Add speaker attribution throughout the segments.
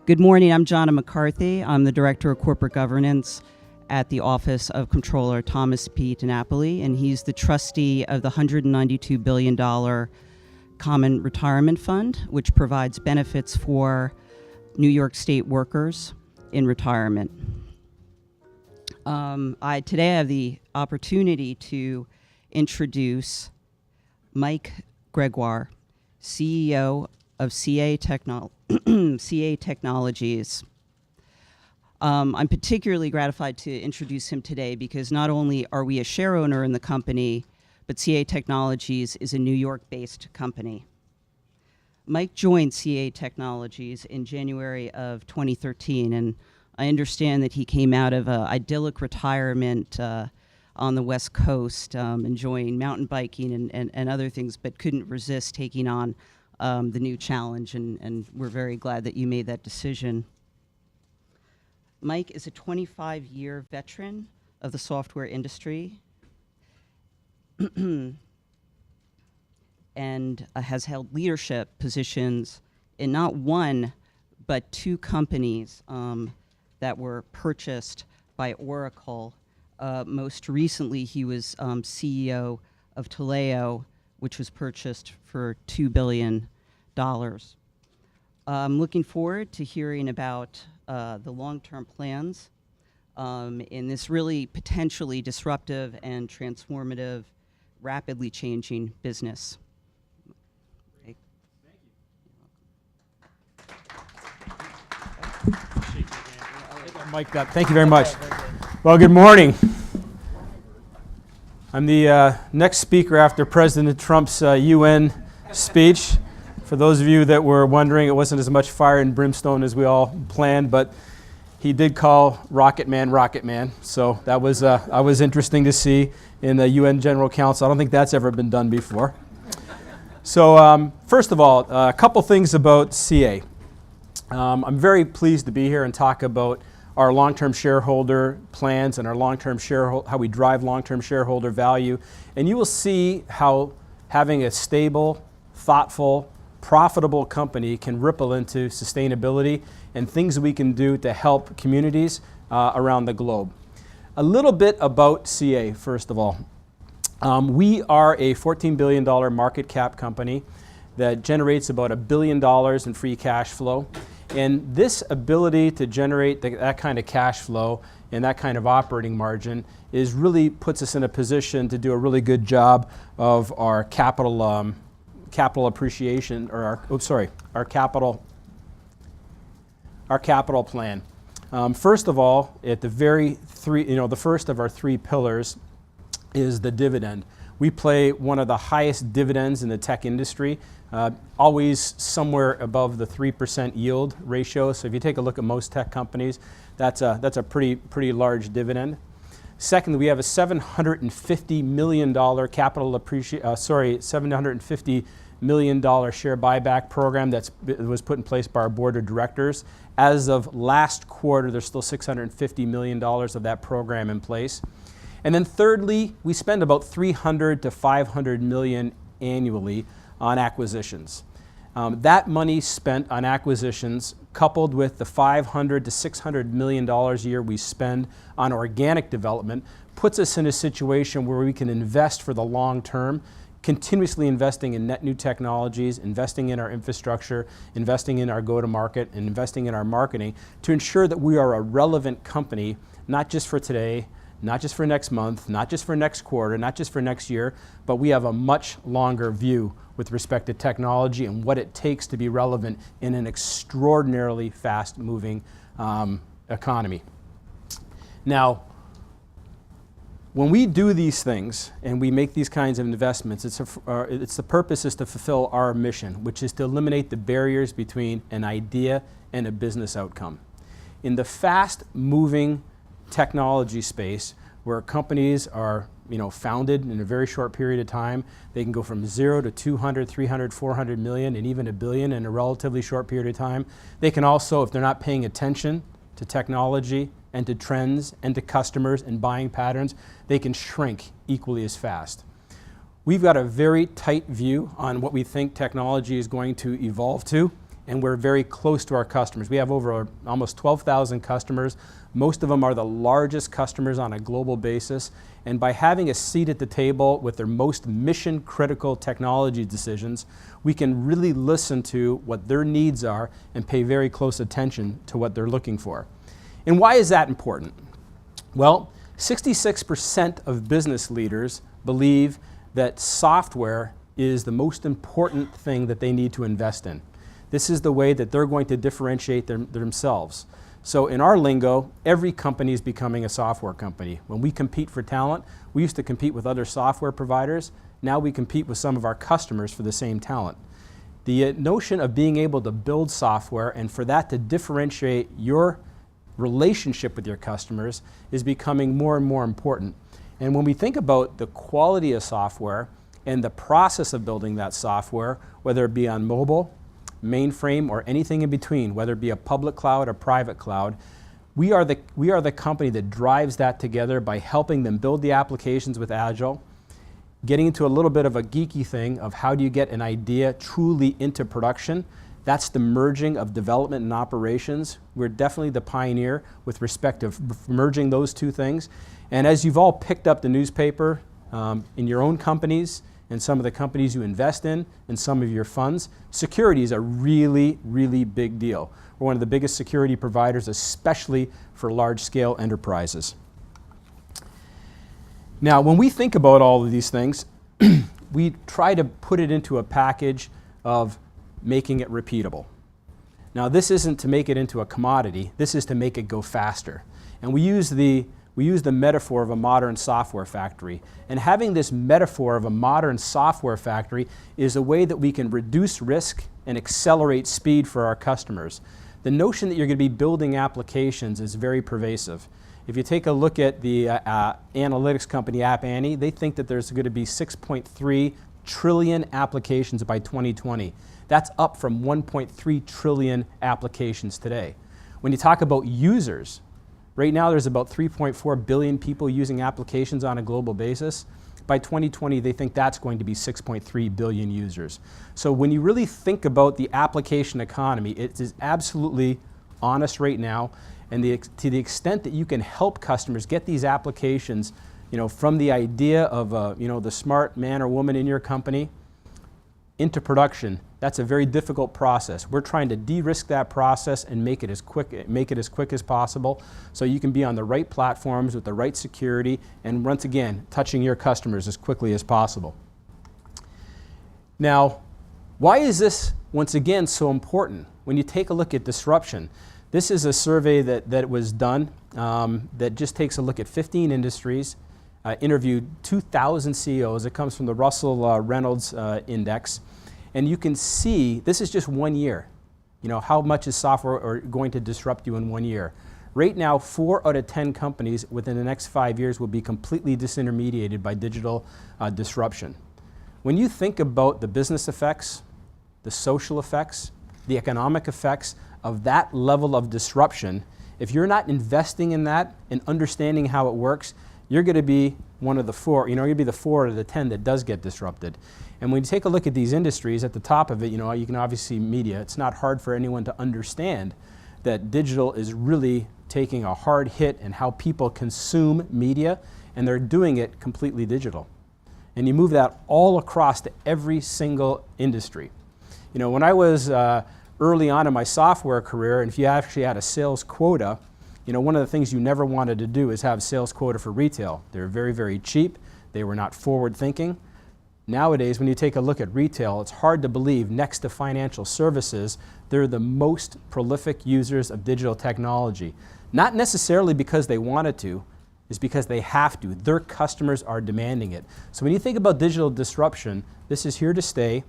Speaker 1: Good morning, I'm Jonna McCarthy. I'm the Director of Corporate Governance at the Office of Comptroller Thomas P. DiNapoli, and he's the trustee of the $192 billion Common Retirement Fund, which provides benefits for New York State workers in retirement. Today I have the opportunity to introduce Mike Gregoire, CEO of CA Technologies. I'm particularly gratified to introduce him today because not only are we a share owner in the company, but CA Technologies is a New York-based company. Mike joined CA Technologies in January of 2013, and I understand that he came out of an idyllic retirement on the West Coast, enjoying mountain biking and other things, but couldn't resist taking on the new challenge, and we're very glad that you made that decision. Mike is a 25-year veteran of the software industry and has held leadership positions in not one, but two companies that were purchased by Oracle. Most recently, he was CEO of Taleo, which was purchased for $2 billion. I'm looking forward to hearing about the long-term plans in this really potentially disruptive and transformative, rapidly changing business.
Speaker 2: Thank you. Mike, thank you very much. Well, good morning. I'm the next speaker after President Trump's UN speech. For those of you that were wondering, it wasn't as much fire and brimstone as we all planned, but he did call Rocket Man, so that was interesting to see in the UN General Council. I don't think that's ever been done before. So first of all, a couple things about CA. I'm very pleased to be here and talk about our long-term shareholder plans and our long-term how we drive long-term shareholder value. And you will see how having a stable, thoughtful, profitable company can ripple into sustainability and things we can do to help communities around the globe. A little bit about CA, first of all. We are a $14 billion market cap company that generates about $1 billion in free cash flow. And this ability to generate that kind of cash flow and that kind of operating margin really puts us in a position to do a really good job of our capital appreciation, or our capital plan. First of all, at the the first of our three pillars is the dividend. We pay one of the highest dividends in the tech industry, always somewhere above the 3% yield ratio. So if you take a look at most tech companies, that's a pretty large dividend. Secondly, we have a $750 million $750 million share buyback program that was put in place by our board of directors. As of last quarter, there's still $650 million of that program in place. And then thirdly, we spend about $300 to $500 million annually on acquisitions. That money spent on acquisitions, coupled with the $500 to $600 million a year we spend on organic development, puts us in a situation where we can invest for the long term, continuously investing in net new technologies, investing in our infrastructure, investing in our go-to-market, and investing in our marketing to ensure that we are a relevant company, not just for today, not just for next month, not just for next quarter, not just for next year, but we have a much longer view with respect to technology and what it takes to be relevant in an extraordinarily fast-moving economy. Now, when we do these things and we make these kinds of investments, the purpose is to fulfill our mission, which is to eliminate the barriers between an idea and a business outcome. In the fast-moving technology space, where companies are founded in a very short period of time, they can go from 0 to 200, 300, 400 million, and even $1 billion in a relatively short period of time. They can also, if they're not paying attention to technology and to trends and to customers and buying patterns, they can shrink equally as fast. We've got a very tight view on what we think technology is going to evolve to, and we're very close to our customers. We have over almost 12,000 customers. Most of them are the largest customers on a global basis. And by having a seat at the table with their most mission-critical technology decisions, we can really listen to what their needs are and pay very close attention to what they're looking for. And why is that important? Well, 66% of business leaders believe that software is the most important thing that they need to invest in. This is the way that they're going to differentiate themselves. So in our lingo, every company is becoming a software company. When we compete for talent, we used to compete with other software providers. Now we compete with some of our customers for the same talent. The notion of being able to build software and for that to differentiate your relationship with your customers is becoming more and more important. And when we think about the quality of software and the process of building that software, whether it be on mobile, mainframe, or anything in between, whether it be a public cloud or private cloud, we are the company that drives that together by helping them build the applications with Agile, getting into a little bit of a geeky thing of how do you get an idea truly into production. That's the merging of development and operations. We're definitely the pioneer with respect to merging those two things. And as you've all picked up the newspaper in your own companies and some of the companies you invest in and some of your funds, security is a really, really big deal. We're one of the biggest security providers, especially for large-scale enterprises. Now, when we think about all of these things, we try to put it into a package of making it repeatable. Now, this isn't to make it into a commodity. This is to make it go faster. And we use the metaphor of a modern software factory. And having this metaphor of a modern software factory is a way that we can reduce risk and accelerate speed for our customers. The notion that you're going to be building applications is very pervasive. If you take a look at the analytics company App Annie, they think that there's going to be 6.3 trillion applications by 2020. That's up from 1.3 trillion applications today. When you talk about users, right now there's about 3.4 billion people using applications on a global basis. By 2020, they think that's going to be 6.3 billion users. So when you really think about the application economy, it is absolutely honest right now. And to the extent that you can help customers get these applications, from the idea of the smart man or woman in your company into production, that's a very difficult process. We're trying to de-risk that process and make it as quick as possible so you can be on the right platforms with the right security and, once again, touching your customers as quickly as possible. Now, why is this, once again, so important? When you take a look at disruption, this is a survey that was done that just takes a look at 15 industries, interviewed 2,000 CEOs. It comes from the Russell Reynolds Index. And you can see, this is just 1 year. How much is software going to disrupt you in 1 year? Right now, 4 out of 10 companies within the next 5 years will be completely disintermediated by digital disruption. When you think about the business effects, the social effects, the economic effects of that level of disruption, if you're not investing in that and understanding how it works, you're going to be one of the 4, you're going to be the 4 out of the 10 that does get disrupted. And when you take a look at these industries, at the top of it, you can obviously see media. It's not hard for anyone to understand that digital is really taking a hard hit in how people consume media, and they're doing it completely digital. And you move that all across to every single industry. When I was early on in my software career, and if you actually had a sales quota, one of the things you never wanted to do is have sales quota for retail. They were very, very cheap. They were not forward-thinking. Nowadays, when you take a look at retail, it's hard to believe next to financial services, they're the most prolific users of digital technology. Not necessarily because they wanted to, it's because they have to. Their customers are demanding it. So when you think about digital disruption, this is here to stay.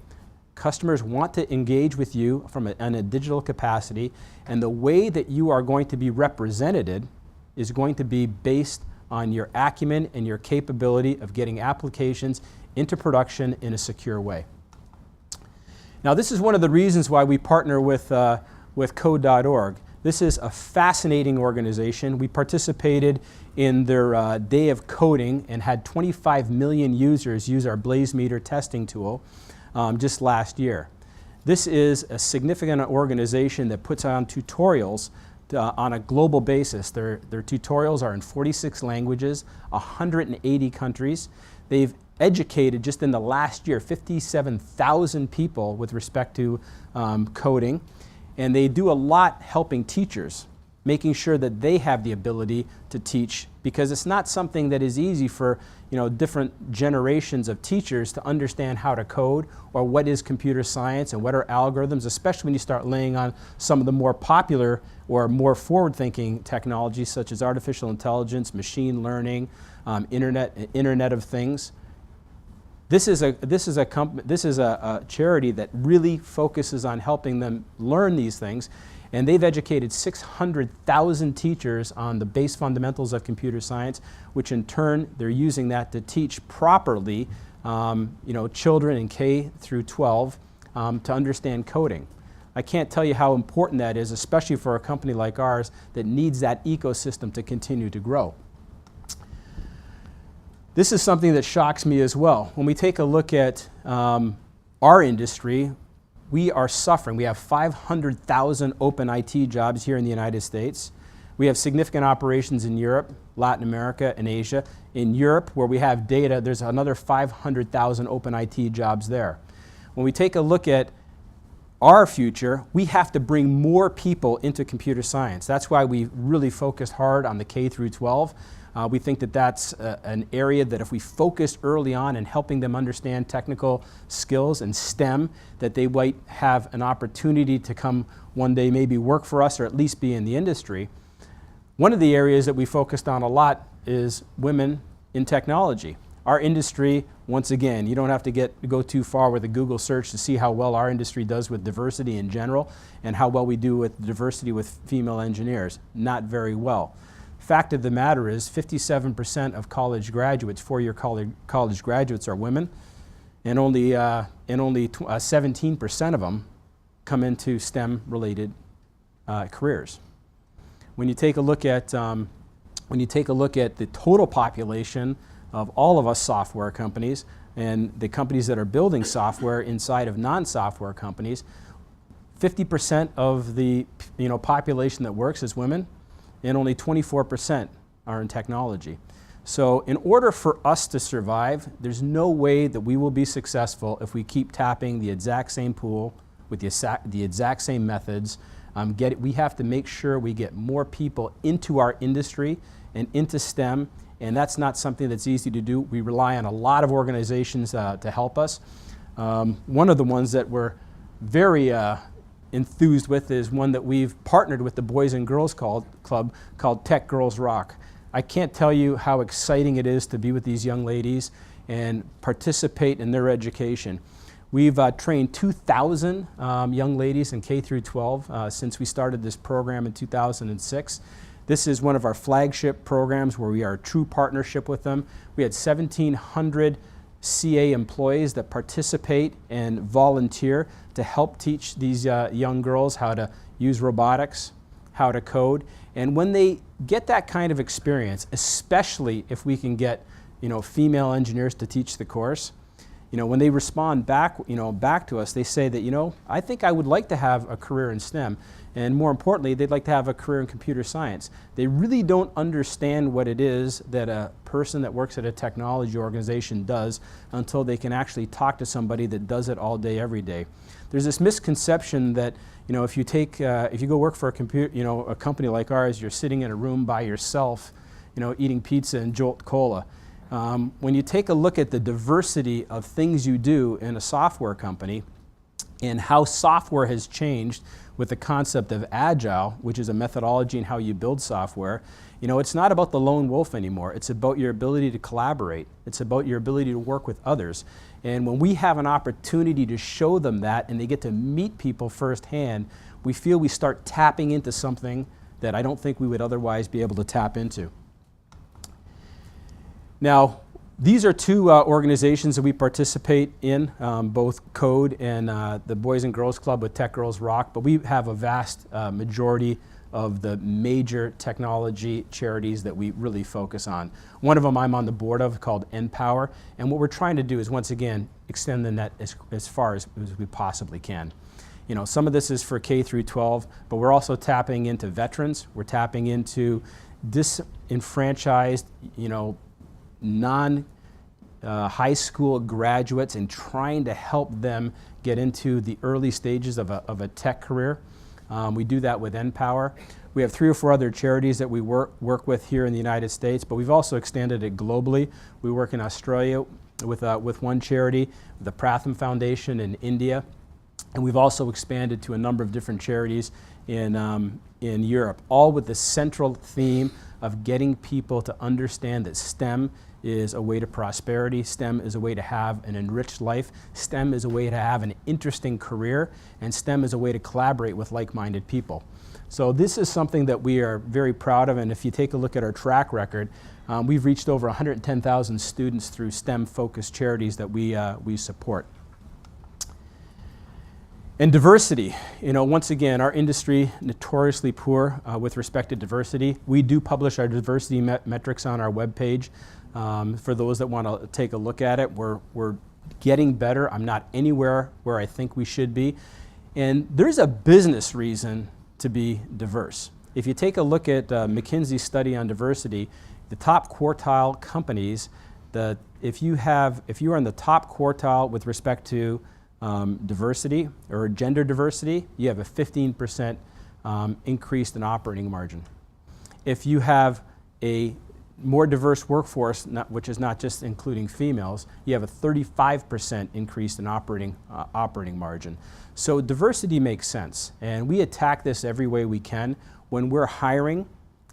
Speaker 2: Customers want to engage with you in a digital capacity, and the way that you are going to be represented is going to be based on your acumen and your capability of getting applications into production in a secure way. Now, this is one of the reasons why we partner with Code.org. This is a fascinating organization. We participated in their Day of Coding and had 25 million users use our BlazeMeter testing tool just last year. This is a significant organization that puts on tutorials on a global basis. Their tutorials are in 46 languages, 180 countries. They've educated just in the last year 57,000 people with respect to coding, and they do a lot helping teachers, making sure that they have the ability to teach, because it's not something that is easy for different generations of teachers to understand how to code or what is computer science and what are algorithms, especially when you start laying on some of the more popular or more forward-thinking technologies such as artificial intelligence, machine learning, Internet of Things. This is a charity that really focuses on helping them learn these things, and they've educated 600,000 teachers on the base fundamentals of computer science, which in turn they're using that to teach properly children in K through 12 to understand coding. I can't tell you how important that is, especially for a company like ours that needs that ecosystem to continue to grow. This is something that shocks me as well. When we take a look at our industry, we are suffering. We have 500,000 open IT jobs here in the United States. We have significant operations in Europe, Latin America, and Asia. In Europe, where we have data, there's another 500,000 open IT jobs there. When we take a look at our future, we have to bring more people into computer science. That's why we really focused hard on the K through 12. We think that that's an area that if we focus early on in helping them understand technical skills and STEM, that they might have an opportunity to come one day maybe work for us or at least be in the industry. One of the areas that we focused on a lot is women in technology. Our industry, once again, you don't have to go too far with a Google search to see how well our industry does with diversity in general and how well we do with diversity with female engineers. Not very well. Fact of the matter is 57% of college graduates, four-year college graduates, are women, and only 17% of them come into STEM-related careers. When you take a look at the total population of all of us software companies and the companies that are building software inside of non-software companies, 50% of the population that works is women, and only 24% are in technology. So in order for us to survive, there's no way that we will be successful if we keep tapping the exact same pool with the exact same methods. We have to make sure we get more people into our industry and into STEM, and that's not something that's easy to do. We rely on a lot of organizations to help us. One of the ones that we're very enthused with is one that we've partnered with the Boys and Girls Club called Tech Girls Rock. I can't tell you how exciting it is to be with these young ladies and participate in their education. We've trained 2,000 young ladies in K through 12 since we started this program in 2006. This is one of our flagship programs where we are a true partnership with them. We had 1,700 CA employees that participate and volunteer to help teach these young girls how to use robotics, how to code. And when they get that kind of experience, especially if we can get female engineers to teach the course, when they respond back to us, they say that I think I would like to have a career in STEM, and more importantly, they'd like to have a career in computer science. They really don't understand what it is that a person that works at a technology organization does until they can actually talk to somebody that does it all day, every day. There's this misconception that if you go work for a company like ours, you're sitting in a room by yourself, eating pizza and Jolt Cola. When you take a look at the diversity of things you do in a software company and how software has changed with the concept of agile, which is a methodology in how you build software, it's not about the lone wolf anymore. It's about your ability to collaborate. It's about your ability to work with others. And when we have an opportunity to show them that and they get to meet people firsthand, we feel we start tapping into something that I don't think we would otherwise be able to tap into. Now, these are two organizations that we participate in, both Code and the Boys and Girls Club with Tech Girls Rock, but we have a vast majority of the major technology charities that we really focus on. One of them I'm on the board of called NPower, and what we're trying to do is, once again, extend the net as far as we possibly can. Some of this is for K through 12, but we're also tapping into veterans. We're tapping into disenfranchised, high school graduates and trying to help them get into the early stages of a tech career. We do that with Empower. We have 3 or 4 other charities that we work with here in the United States, but we've also extended it globally. We work in Australia with one charity, the Pratham Foundation in India, and we've also expanded to a number of different charities in Europe, all with the central theme of getting people to understand that STEM is a way to prosperity, STEM is a way to have an enriched life, STEM is a way to have an interesting career, and STEM is a way to collaborate with like-minded people. So this is something that we are very proud of, and if you take a look at our track record, we've reached over 110,000 students through STEM-focused charities that we support. And diversity, once again, our industry notoriously poor with respect to diversity. We do publish our diversity metrics on our webpage. For those that want to take a look at it, we're getting better. I'm not anywhere where I think we should be. And there's a business reason to be diverse. If you take a look at McKinsey's study on diversity, the top quartile companies, if you are in the top quartile with respect to diversity or gender diversity, you have a 15% increase in operating margin. If you have a more diverse workforce, which is not just including females, you have a 35% increase in operating margin. So diversity makes sense, and we attack this every way we can. When we're hiring,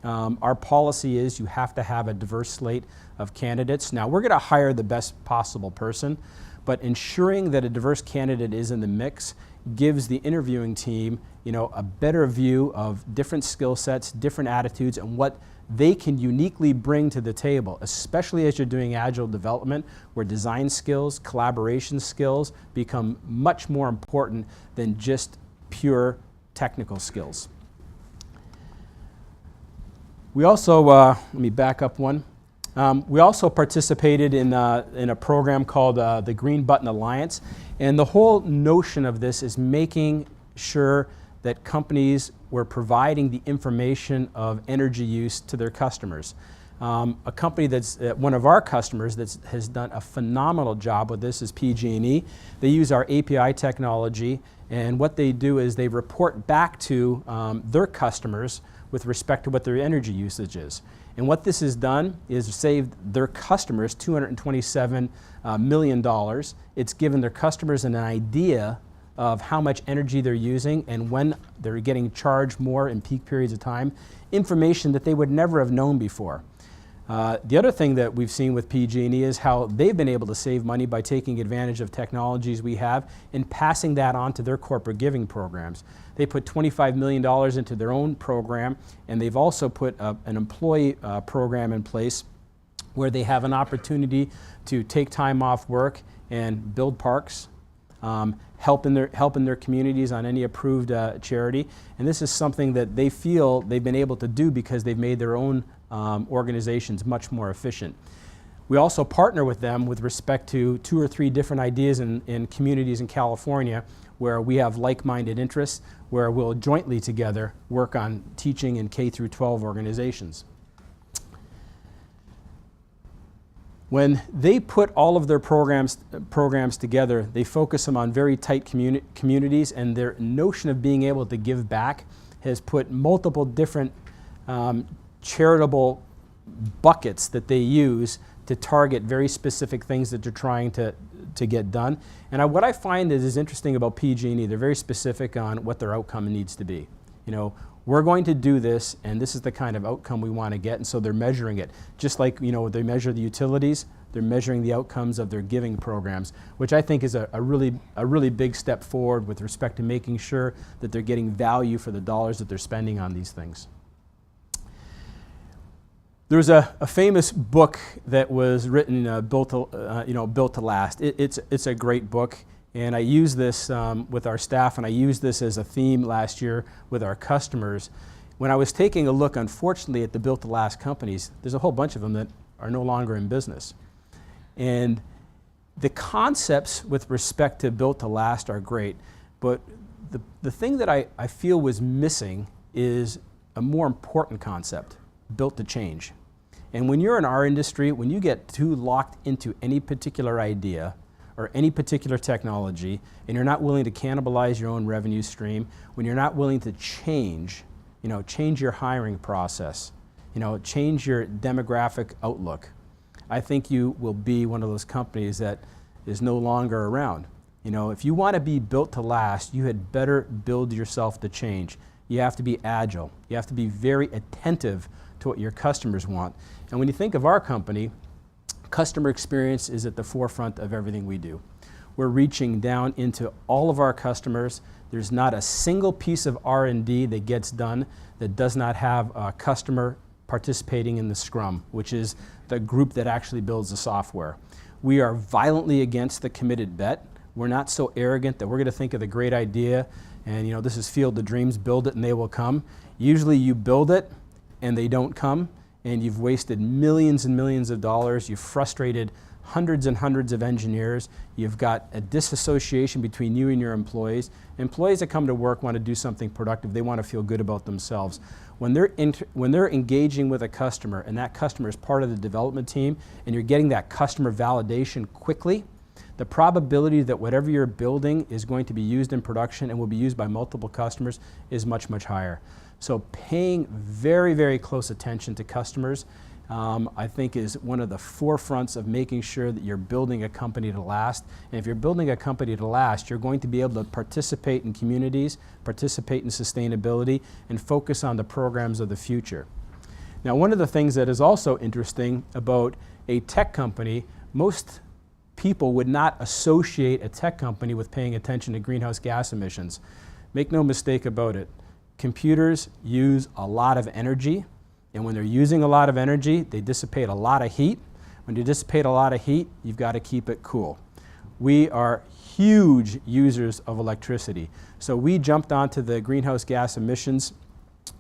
Speaker 2: our policy is you have to have a diverse slate of candidates. Now, we're going to hire the best possible person, but ensuring that a diverse candidate is in the mix gives the interviewing team, a better view of different skill sets, different attitudes, and what they can uniquely bring to the table, especially as you're doing agile development, where design skills, collaboration skills become much more important than just pure technical skills. We also, let me back up one. We also participated in a program called the Green Button Alliance, and the whole notion of this is making sure that companies were providing the information of energy use to their customers. A company that's one of our customers that has done a phenomenal job with this is PG&E. They use our API technology, and what they do is they report back to their customers with respect to what their energy usage is. And what this has done is saved their customers $227 million. It's given their customers an idea of how much energy they're using and when they're getting charged more in peak periods of time, information that they would never have known before. The other thing that we've seen with PG&E is how they've been able to save money by taking advantage of technologies we have and passing that on to their corporate giving programs. They put $25 million into their own program, and they've also put an employee program in place where they have an opportunity to take time off work and build parks, help in their communities on any approved charity. And this is something that they feel they've been able to do because they've made their own organizations much more efficient. We also partner with them with respect to 2 or 3 different ideas in communities in California where we have like-minded interests, where we'll jointly together work on teaching in K through 12 organizations. When they put all of their programs together, they focus them on very tight communities, and their notion of being able to give back has put multiple different charitable buckets that they use to target very specific things that they're trying to get done. And what I find is interesting about PG&E, they're very specific on what their outcome needs to be. We're going to do this, and this is the kind of outcome we want to get, and so they're measuring it. Just like they measure the utilities, they're measuring the outcomes of their giving programs, which I think is a really big step forward with respect to making sure that they're getting value for the dollars that they're spending on these things. There's a famous book that was written, Built to Last. It's a great book, and I use this with our staff, and I used this as a theme last year with our customers. When I was taking a look, unfortunately, at the Built to Last companies, there's a whole bunch of them that are no longer in business. And the concepts with respect to Built to Last are great, but The thing that I feel was missing is a more important concept, built to change. And when you're in our industry, when you get too locked into any particular idea or any particular technology, and you're not willing to cannibalize your own revenue stream, when you're not willing to change your hiring process, change your demographic outlook, I think you will be one of those companies that is no longer around. If you want to be built to last, you had better build yourself to change. You have to be agile. You have to be very attentive to what your customers want. And when you think of our company, customer experience is at the forefront of everything we do. We're reaching down into all of our customers. There's not a single piece of R&D that gets done that does not have a customer participating in the Scrum, which is the group that actually builds the software. We are violently against the committed bet. We're not so arrogant that we're going to think of the great idea and this is field of dreams, build it and they will come. Usually you build it and they don't come, and you've wasted millions and millions of dollars. You've frustrated hundreds and hundreds of engineers. You've got a disassociation between you and your employees. Employees that come to work want to do something productive. They want to feel good about themselves. When they're engaging with a customer and that customer is part of the development team and you're getting that customer validation quickly, the probability that whatever you're building is going to be used in production and will be used by multiple customers is much, much higher. So paying very, very close attention to customers, I think is one of the forefronts of making sure that you're building a company to last. And if you're building a company to last, you're going to be able to participate in communities, participate in sustainability, and focus on the programs of the future. Now, one of the things that is also interesting about a tech company, most people would not associate a tech company with paying attention to greenhouse gas emissions. Make no mistake about it. Computers use a lot of energy, and when they're using a lot of energy, they dissipate a lot of heat. When you dissipate a lot of heat, you've got to keep it cool. We are huge users of electricity. So we jumped onto the greenhouse gas emissions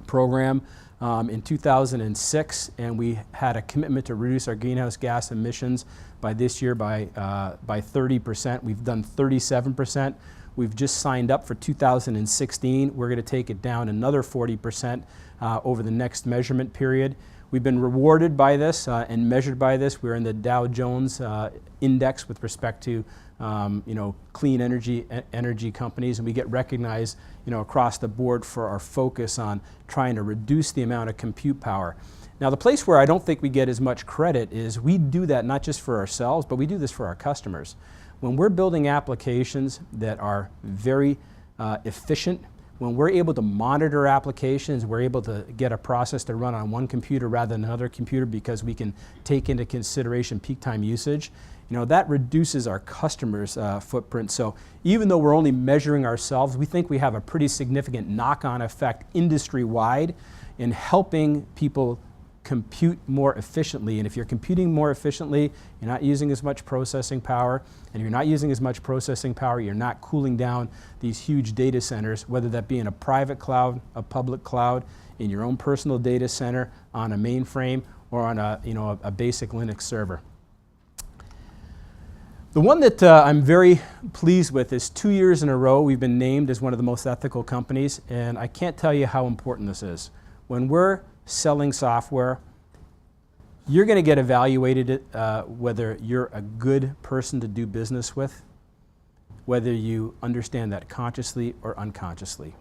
Speaker 2: program in 2006, and we had a commitment to reduce our greenhouse gas emissions by this year by 30%. We've done 37%. We've just signed up for 2016. We're going to take it down another 40% over the next measurement period. We've been rewarded by this and measured by this. We're in the Dow Jones index with respect to clean energy companies, and we get recognized across the board for our focus on trying to reduce the amount of compute power. Now, the place where I don't think we get as much credit is we do that not just for ourselves, but we do this for our customers. When we're building applications that are very efficient, when we're able to monitor applications, we're able to get a process to run on one computer rather than another computer because we can take into consideration peak time usage, that reduces our customers' footprint. So even though we're only measuring ourselves, we think we have a pretty significant knock-on effect industry-wide in helping people compute more efficiently. And if you're computing more efficiently, you're not using as much processing power, and you're not using as much processing power, you're not cooling down these huge data centers, whether that be in a private cloud, a public cloud, in your own personal data center, on a mainframe, or on a basic Linux server. The one that I'm very pleased with is 2 years in a row we've been named as one of the most ethical companies, and I can't tell you how important this is. When we're selling software, you're going to get evaluated whether you're a good person to do business with, whether you understand that consciously or unconsciously.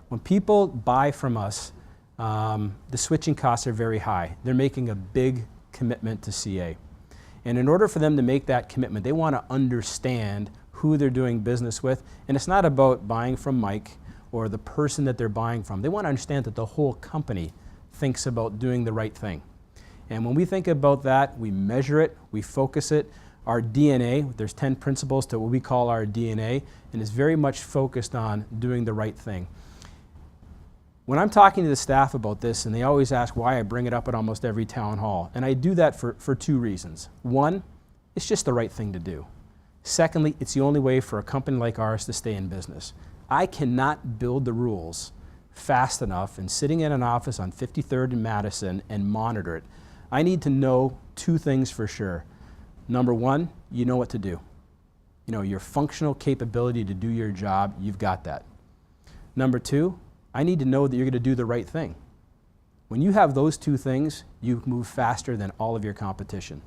Speaker 2: When people buy from us, the switching costs are very high. They're making a big commitment to CA. And in order for them to make that commitment, they want to understand who they're doing business with. And it's not about buying from Mike or the person that they're buying from. They want to understand that the whole company thinks about doing the right thing. And when we think about that, we measure it, we focus it. Our DNA, there's 10 principles to what we call our DNA, and it's very much focused on doing the right thing. When I'm talking to the staff about this, and they always ask why I bring it up at almost every town hall, and I do that for two reasons. One, it's just the right thing to do. Secondly, it's the only way for a company like ours to stay in business. I cannot build the rules fast enough and sitting in an office on 53rd and Madison and monitor it. I need to know two things for sure. Number one, you know what to do. Your functional capability to do your job, you've got that. Number two, I need to know that you're going to do the right thing. When you have those two things, you move faster than all of your competition.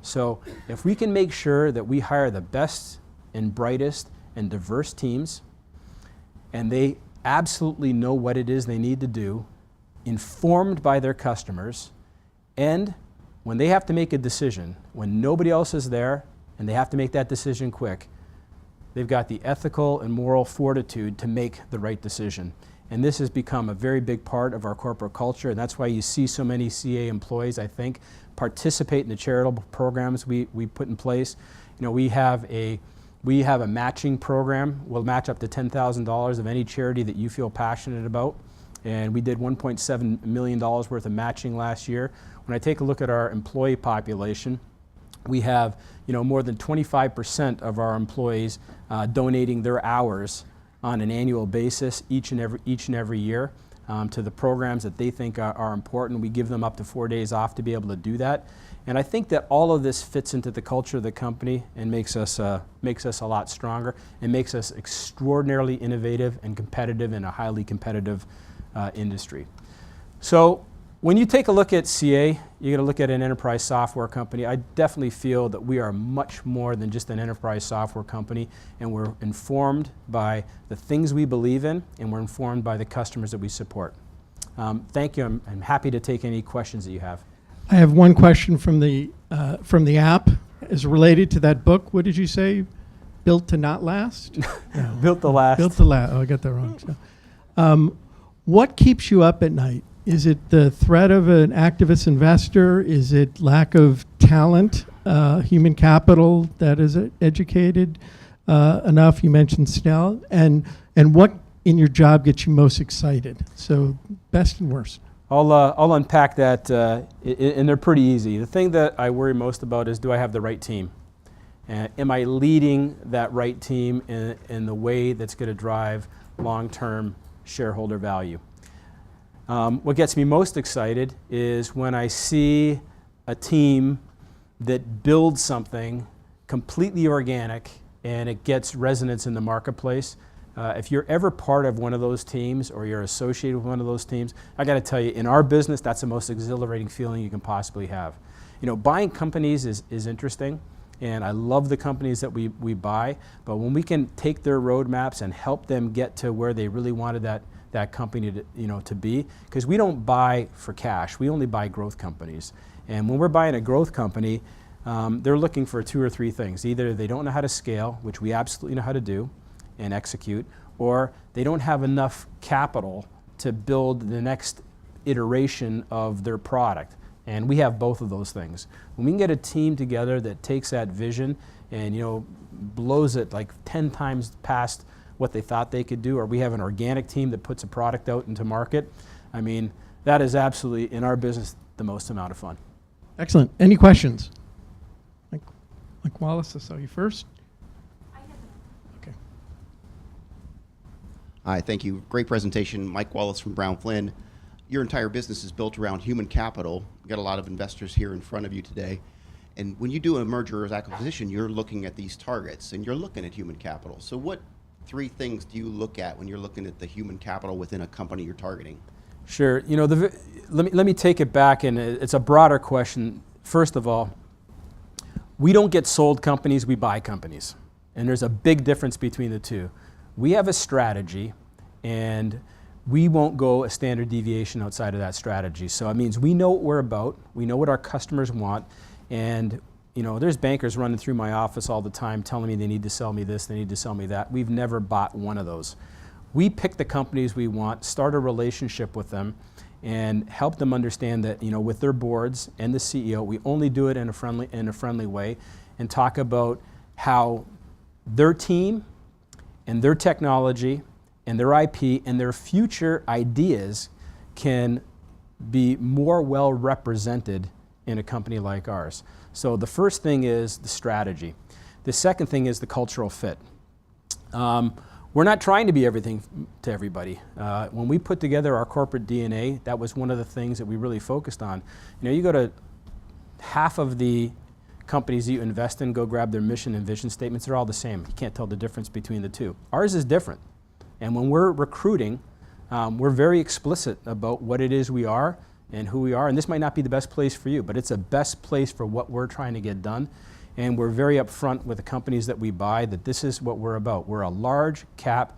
Speaker 2: So if we can make sure that we hire the best and brightest and diverse teams, and they absolutely know what it is they need to do, informed by their customers, and when they have to make a decision, when nobody else is there and they have to make that decision quick, they've got the ethical and moral fortitude to make the right decision. And this has become a very big part of our corporate culture, and that's why you see so many CA employees, I think, participate in the charitable programs we put in place. You know, we have a matching program. We'll match up to $10,000 of any charity that you feel passionate about. And we did $1.7 million worth of matching last year. When I take a look at our employee population, we have more than 25% of our employees donating their hours on an annual basis each and every year to the programs that they think are important. We give them up to 4 days off to be able to do that. And I think that all of this fits into the culture of the company and makes us a lot stronger and makes us extraordinarily innovative and competitive in a highly competitive industry. So when you take a look at CA, you're going to look at an enterprise software company. I definitely feel that we are much more than just an enterprise software company, and we're informed by the things we believe in, and we're informed by the customers that we support. Thank you. I'm happy to take any questions that you have.
Speaker 3: I have one question from the app. Is related to that book. What did you say? Built to not last? No.
Speaker 2: Built to last.
Speaker 3: Built to last. Oh, I got that wrong. So, what keeps you up at night? Is it the threat of an activist investor? Is it lack of talent, human capital that is educated enough? You mentioned Snell. And what in your job gets you most excited? So best and worst.
Speaker 2: I'll unpack that, and they're pretty easy. The thing that I worry most about is, do I have the right team? Am I leading that right team in the way that's going to drive long-term shareholder value? What gets me most excited is when I see a team that builds something completely organic and it gets resonance in the marketplace. If you're ever part of one of those teams or you're associated with one of those teams, I got to tell you, in our business, that's the most exhilarating feeling you can possibly have. Buying companies is interesting, and I love the companies that we buy, but when we can take their roadmaps and help them get to where they really wanted that company to be, because we don't buy for cash, we only buy growth companies. And when we're buying a growth company, they're looking for 2 or 3 things. Either they don't know how to scale, which we absolutely know how to do and execute, or they don't have enough capital to build the next iteration of their product. And we have both of those things. When we can get a team together that takes that vision and blows it like 10 times past what they thought they could do, or we have an organic team that puts a product out into market, I mean, that is absolutely, in our business, the most amount of fun.
Speaker 3: Excellent. Any questions? Mike Wallace, I saw you first. Okay.
Speaker 4: Hi, thank you. Great presentation. Mike Wallace from Brown Flynn. Your entire business is built around human capital. You've got a lot of investors here in front of you today. And when you do a merger or acquisition, you're looking at these targets and you're looking at human capital. So what 3 things do you look at when you're looking at the human capital within a company you're targeting?
Speaker 2: Sure. Let me take it back, and it's a broader question. First of all, we don't get sold companies, we buy companies. And there's a big difference between the two. We have a strategy, and we won't go a standard deviation outside of that strategy. So it means we know what we're about, we know what our customers want, and there's bankers running through my office all the time telling me they need to sell me this, they need to sell me that. We've never bought one of those. We pick the companies we want, start a relationship with them, and help them understand that with their boards and the CEO, we only do it in a friendly way, and talk about how their team and their technology and their IP and their future ideas can be more well represented in a company like ours. So the first thing is the strategy. The second thing is the cultural fit. We're not trying to be everything to everybody. When we put together our corporate DNA, that was one of the things that we really focused on. You go to half of the companies that you invest in, go grab their mission and vision statements, they're all the same. You can't tell the difference between the two. Ours is different. And when we're recruiting, we're very explicit about what it is we are and who we are. And this might not be the best place for you, but it's a best place for what we're trying to get done. And we're very upfront with the companies that we buy that this is what we're about. We're a large cap,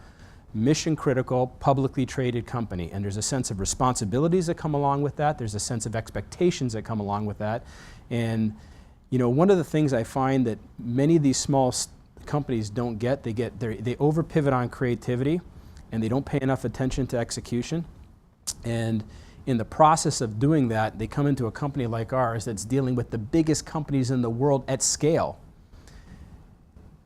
Speaker 2: mission critical, publicly traded company. And there's a sense of responsibilities that come along with that. There's a sense of expectations that come along with that. And you know, one of the things I find that many of these small companies don't get, they over pivot on creativity and they don't pay enough attention to execution. And in the process of doing that, they come into a company like ours that's dealing with the biggest companies in the world at scale.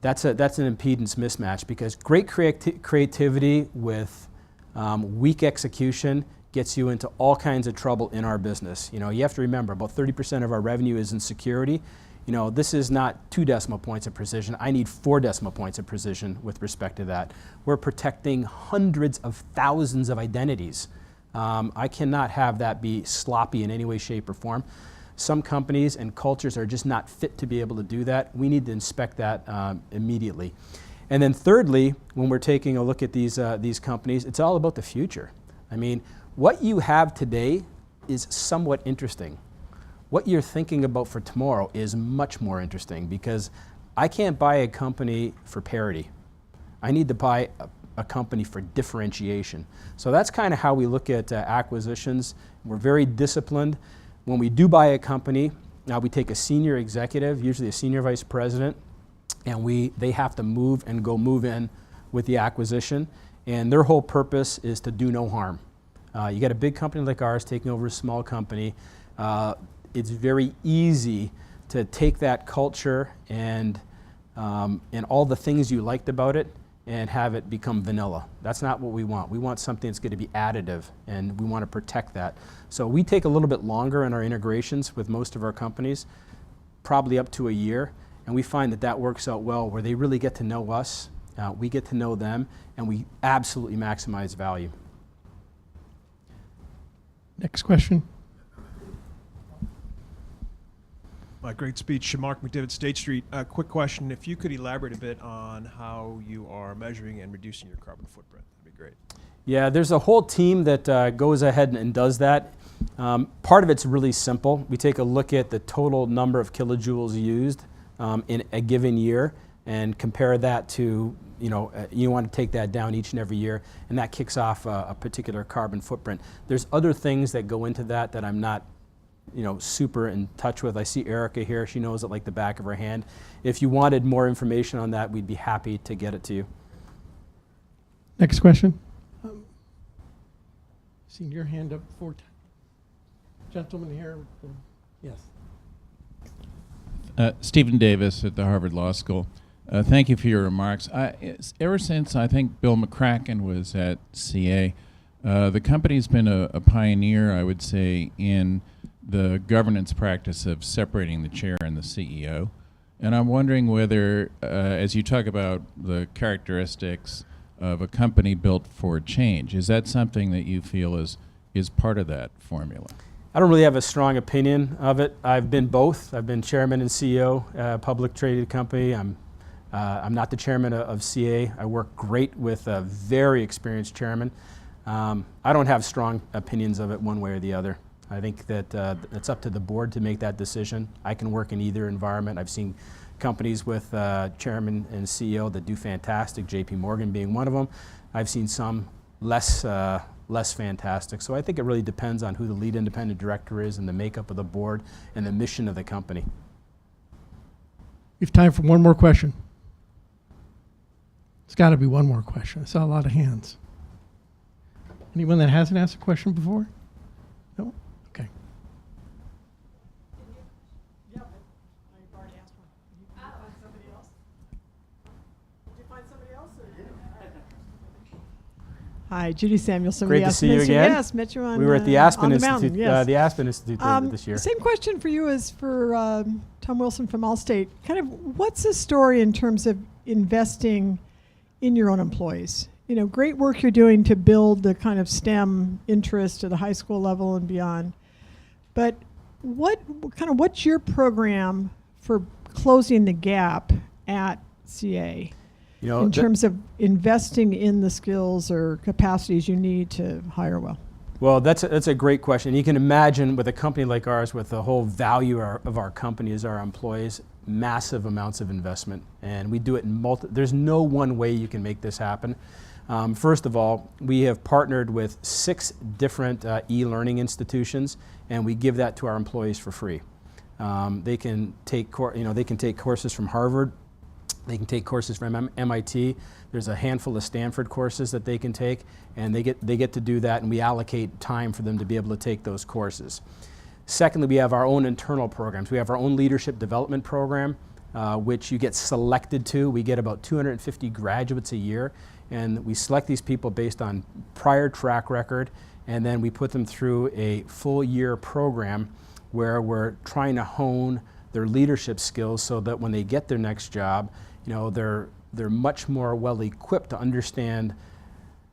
Speaker 2: That's an impedance mismatch, because great creativity with weak execution gets you into all kinds of trouble in our business. You know, you have to remember, about 30% of our revenue is in security. You know, this is not 2 decimal points of precision. I need 4 decimal points of precision with respect to that. We're protecting hundreds of thousands of identities. I cannot have that be sloppy in any way, shape, or form. Some companies and cultures are just not fit to be able to do that. We need to inspect that immediately. And then thirdly, when we're taking a look at these companies, it's all about the future. I mean, what you have today is somewhat interesting. What you're thinking about for tomorrow is much more interesting, because I can't buy a company for parity. I need to buy a company for differentiation. So that's kind of how we look at acquisitions. We're very disciplined. When we do buy a company, now we take a senior executive, usually a senior vice president, and they have to move in with the acquisition. And their whole purpose is to do no harm. You got a big company like ours taking over a small company. It's very easy to take that culture and all the things you liked about it and have it become vanilla. That's not what we want. We want something that's going to be additive, and we want to protect that. So we take a little bit longer in our integrations with most of our companies, probably up to a year, and we find that works out well, where they really get to know us, we get to know them, and we absolutely maximize value.
Speaker 3: Next question.
Speaker 5: Great speech, Mark McDivitt, State Street. Quick question: if you could elaborate a bit on how you are measuring and reducing your carbon footprint, that'd be great.
Speaker 2: Yeah, there's a whole team that goes ahead and does that. Part of it's really simple. We take a look at the total number of kilojoules used in a given year and compare that to, you want to take that down each and every year, and that kicks off a particular carbon footprint. There's other things that go into that I'm not super in touch with. I see Erica here. She knows it like the back of her hand. If you wanted more information on that, we'd be happy to get it to you.
Speaker 3: Next question. Seen your hand up 4 times. Gentleman here. Yes.
Speaker 6: Stephen Davis at the Harvard Law School. Thank you for your remarks. Ever since I think Bill McCracken was at CA, the company's been a pioneer, I would say, in the governance practice of separating the chair and the CEO. And I'm wondering whether, as you talk about the characteristics of a company built for change, is that something that you feel is part of that formula?
Speaker 2: I don't really have a strong opinion of it. I've been both. I've been chairman and CEO, public traded company. I'm not the chairman of CA. I work great with a very experienced chairman. I don't have strong opinions of it one way or the other. I think that it's up to the board to make that decision. I can work in either environment. I've seen companies with chairman and CEO that do fantastic, JP Morgan being one of them. I've seen some less fantastic. So I think it really depends on who the lead independent director is and the makeup of the board and the mission of the company.
Speaker 3: We have time for one more question. It's got to be one more question. I saw a lot of hands. Anyone that hasn't asked a question before? No? Okay.
Speaker 7: Yeah, I've already asked one. Did you find somebody else? Did you find somebody else? Hi, Judy Samuelson.
Speaker 2: Great to see you again.
Speaker 7: Yes, met you on
Speaker 2: We were at the Aspen
Speaker 7: on the
Speaker 2: Institute.
Speaker 7: mountain, yes.
Speaker 2: The Aspen Institute this year.
Speaker 7: Same question for you as for Tom Wilson from Allstate. Kind of, what's the story in terms of investing in your own employees? Great work you're doing to build the kind of STEM interest to the high school level and beyond. But what's your program for closing the gap at CA?
Speaker 2: You know,
Speaker 7: in terms of investing in the skills or capacities you need to hire well?
Speaker 2: Well, that's a great question. You can imagine with a company like ours, with the whole value of our company is our employees, massive amounts of investment. And we do it in there's no one way you can make this happen. First of all, we have partnered with 6 different e-learning institutions, and we give that to our employees for free. They can take courses from Harvard. They can take courses from MIT. There's a handful of Stanford courses that they can take, and they get to do that, and we allocate time for them to be able to take those courses. Secondly, we have our own internal programs. We have our own leadership development program, which you get selected to. We get about 250 graduates a year, and we select these people based on prior track record, and then we put them through a full year program where we're trying to hone their leadership skills so that when they get their next job, you know, they're much more well equipped to understand,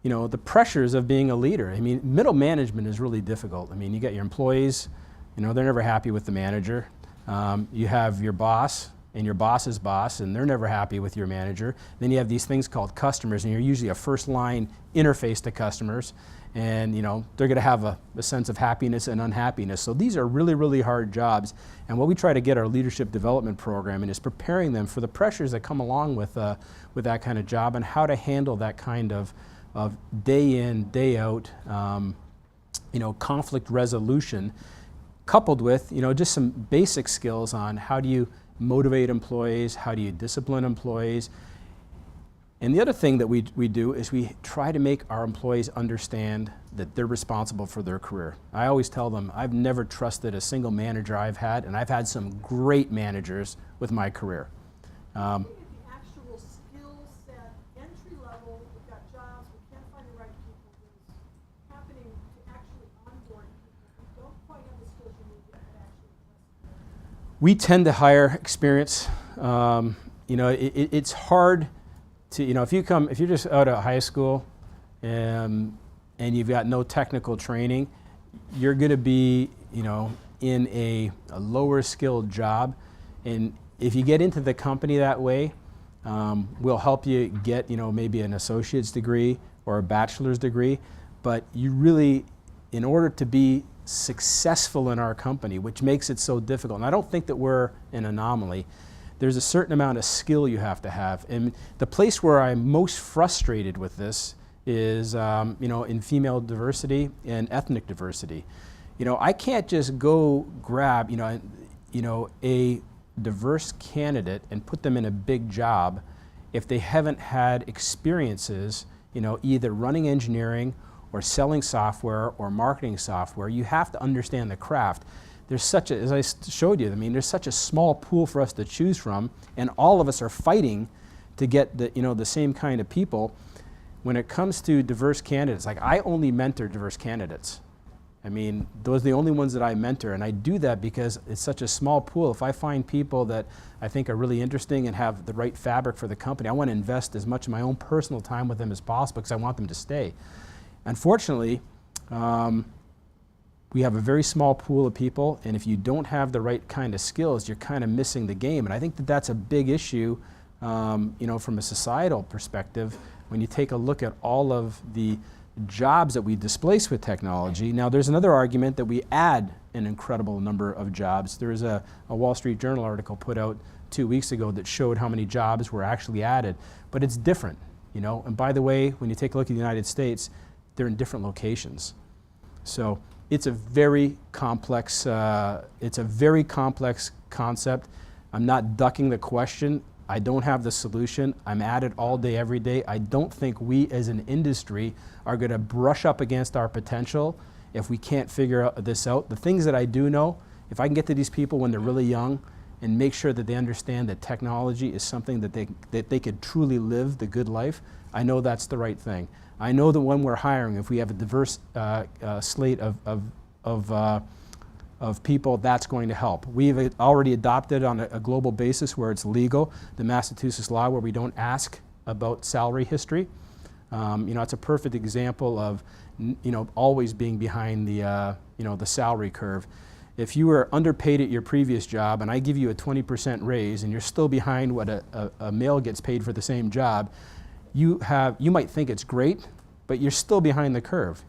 Speaker 2: you know, the pressures of being a leader. I mean, middle management is really difficult. I mean, you got your employees, you know, they're never happy with the manager. You have your boss and your boss's boss, and they're never happy with your manager. Then you have these things called customers, and you're usually a first line interface to customers. And you know, they're going to have a sense of happiness and unhappiness. So these are really, really hard jobs. And what we try to get our leadership development program in is preparing them for the pressures that come along with that kind of job, and how to handle that kind of day in, day out, you know, conflict resolution, coupled with, you know, just some basic skills on how do you motivate employees, how do you discipline employees. And the other thing that we do is we try to make our employees understand that they're responsible for their career. I always tell them, I've never trusted a single manager I've had, and I've had some great managers with my career.
Speaker 7: The actual skill set, entry level, we've got jobs, we can't find the right people. What's happening to actually onboard people who don't quite have the skills you need to actually.
Speaker 2: We tend to hire experience. You know, it's hard to, you know, if you're just out of high school and you've got no technical training, you're going to be, you know, in a lower skilled job. And if you get into the company that way, we'll help you get, you know, maybe an associate's degree or a bachelor's degree. But you really, in order to be successful in our company, which makes it so difficult, and I don't think that we're an anomaly, there's a certain amount of skill you have to have. And the place where I'm most frustrated with this is, you know, in female diversity and ethnic diversity. You know, I can't just go grab, you know, a diverse candidate and put them in a big job if they haven't had experiences, you know, either running engineering or selling software or marketing software. You have to understand the craft. There's such a, as I showed you, I mean, there's such a small pool for us to choose from, and all of us are fighting to get the, you know, the same kind of people. When it comes to diverse candidates, like I only mentor diverse candidates. I mean, those are the only ones that I mentor, and I do that because it's such a small pool. If I find people that I think are really interesting and have the right fabric for the company, I want to invest as much of my own personal time with them as possible because I want them to stay. Unfortunately, we have a very small pool of people, and if you don't have the right kind of skills, you're kind of missing the game. And I think that that's a big issue, you know, from a societal perspective. When you take a look at all of the jobs that we displace with technology. Now, there's another argument that we add an incredible number of jobs. There's a Wall Street Journal article put out 2 weeks ago that showed how many jobs were actually added, but it's different, you know. And by the way, when you take a look at the United States, they're in different locations. So it's a very complex concept. I'm not ducking the question. I don't have the solution. I'm at it all day, every day. I don't think we as an industry are going to brush up against our potential if we can't figure this out. The things that I do know, if I can get to these people when they're really young and make sure that they understand that technology is something that they could truly live the good life, I know that's the right thing. I know that when we're hiring, if we have a diverse slate of people, that's going to help. We've already adopted on a global basis where it's legal, the Massachusetts law where we don't ask about salary history. You know, it's a perfect example of, you know, always being behind the, you know, the salary curve. If you were underpaid at your previous job and I give you a 20% raise and you're still behind what a male gets paid for the same job, you might think it's great, but you're still behind the curve.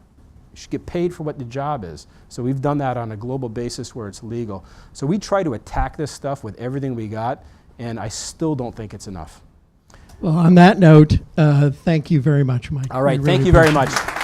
Speaker 2: You should get paid for what the job is. So we've done that on a global basis where it's legal. So we try to attack this stuff with everything we got, and I still don't think it's enough.
Speaker 3: Well, on that note, thank you very much, Mike.
Speaker 2: All right,
Speaker 3: We
Speaker 2: thank
Speaker 3: really
Speaker 2: you very
Speaker 3: appreciate
Speaker 2: much.
Speaker 3: it.